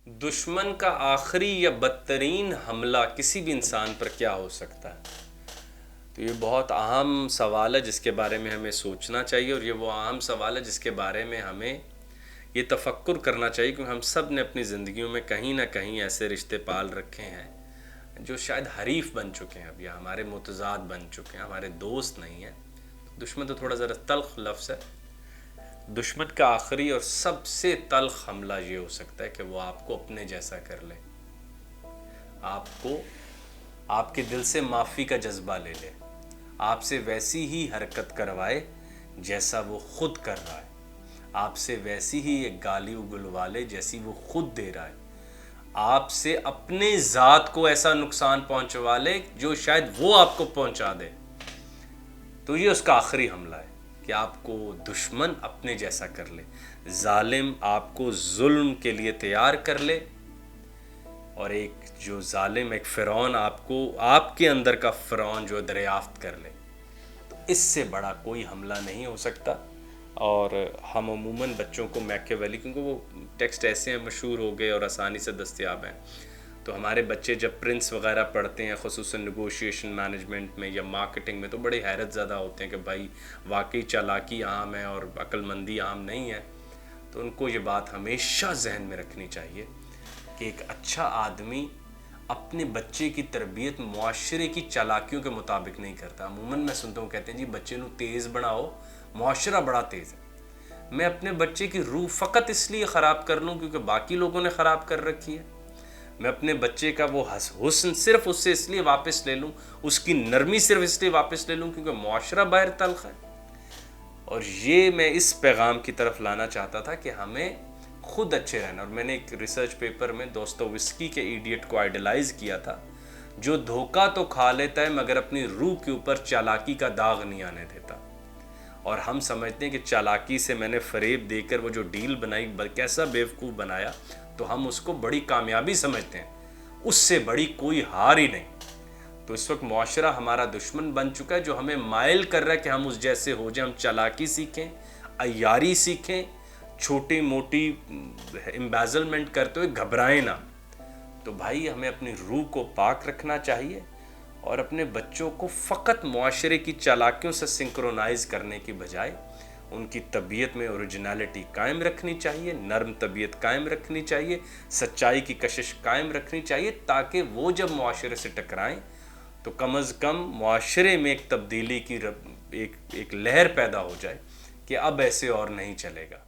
دشمن کا آخری یا بدترین حملہ کسی بھی انسان پر کیا ہو سکتا ہے؟ تو یہ بہت اہم سوال ہے جس کے بارے میں ہمیں سوچنا چاہیے، اور یہ وہ اہم سوال ہے جس کے بارے میں ہمیں یہ تفکر کرنا چاہیے، کیونکہ ہم سب نے اپنی زندگیوں میں کہیں نہ کہیں ایسے رشتے پال رکھے ہیں جو شاید حریف بن چکے ہیں اب، یا ہمارے متضاد بن چکے ہیں، ہمارے دوست نہیں ہیں۔ دشمن تو تھوڑا ذرا تلخ لفظ ہے۔ دشمن کا آخری اور سب سے تلخ حملہ یہ ہو سکتا ہے کہ وہ آپ کو اپنے جیسا کر لے، آپ کے دل سے معافی کا جذبہ لے لے، آپ سے ویسی ہی حرکت کروائے جیسا وہ خود کر رہا ہے، آپ سے ویسی ہی ایک گالی اگلوا لے جیسی وہ خود دے رہا ہے، آپ سے اپنے ذات کو ایسا نقصان پہنچوا لے جو شاید وہ آپ کو پہنچا دے۔ تو یہ اس کا آخری حملہ ہے کہ آپ کو دشمن اپنے جیسا کر لے، ظالم آپ کو ظلم کے لیے تیار کر لے، اور ایک جو ظالم، ایک فرعون آپ کو، آپ کے اندر کا فرعون جو دریافت کر لے۔ تو اس سے بڑا کوئی حملہ نہیں ہو سکتا۔ اور ہم عموماً بچوں کو میکیاویلی، کیونکہ وہ ٹیکسٹ ایسے ہیں، مشہور ہو گئے اور آسانی سے دستیاب ہیں، تو ہمارے بچے جب پرنس وغیرہ پڑھتے ہیں، خصوصاً نیگوشیشن مینجمنٹ میں یا مارکیٹنگ میں، تو بڑے حیرت زدہ ہوتے ہیں کہ بھائی واقعی چالاکی عام ہے اور عقل مندی عام نہیں ہے۔ تو ان کو یہ بات ہمیشہ ذہن میں رکھنی چاہیے کہ ایک اچھا آدمی اپنے بچے کی تربیت معاشرے کی چالاکیوں کے مطابق نہیں کرتا۔ عموماً میں سنتا ہوں کہتے ہیں جی بچے نو تیز بناؤ، معاشرہ بڑا تیز ہے۔ میں اپنے بچے کی روح فقط اس لیے خراب کر لوں کیونکہ باقی لوگوں نے خراب کر رکھی ہے؟ میں اپنے بچے کا وہ حسن صرف اس سے اس لیے واپس لے لوں، اس کی نرمی صرف اس لیے واپس لے لوں کیونکہ معاشرہ باہر تلخ ہے؟ اور یہ میں اس پیغام کی طرف لانا چاہتا تھا کہ ہمیں خود اچھے رہنا۔ اور میں نے ایک ریسرچ پیپر میں دوستویسکی کے ایڈیٹ کو آئیڈیلائز کیا تھا، جو دھوکہ تو کھا لیتا ہے مگر اپنی روح کے اوپر چالاکی کا داغ نہیں آنے دیتا۔ اور ہم سمجھتے ہیں کہ چالاکی سے میں نے فریب دے کر وہ جو ڈیل بنائی کیسا بیوقوف بنایا، تو ہم اس کو بڑی کامیابی سمجھتے ہیں، اس سے بڑی کوئی ہار ہی نہیں۔ تو اس وقت معاشرہ ہمارا دشمن بن چکا ہے جو ہمیں مائل کر رہا ہے کہ ہم اس جیسے ہو جائیں، ہم چالاکی سیکھیں، عیاری سیکھیں، چھوٹی موٹی امبیزلمنٹ کرتے ہوئے گھبرائیں نہ۔ تو بھائی ہمیں اپنی روح کو پاک رکھنا چاہیے اور اپنے بچوں کو فقط معاشرے کی چالاکیوں سے سنکرونائز کرنے کی بجائے ان کی طبیعت میں اوریجنلٹی قائم رکھنی چاہیے، نرم طبیعت قائم رکھنی چاہیے، سچائی کی کشش قائم رکھنی چاہیے، تاکہ وہ جب معاشرے سے ٹکرائیں تو کم از کم معاشرے میں ایک تبدیلی کی ایک لہر پیدا ہو جائے کہ اب ایسے اور نہیں چلے گا۔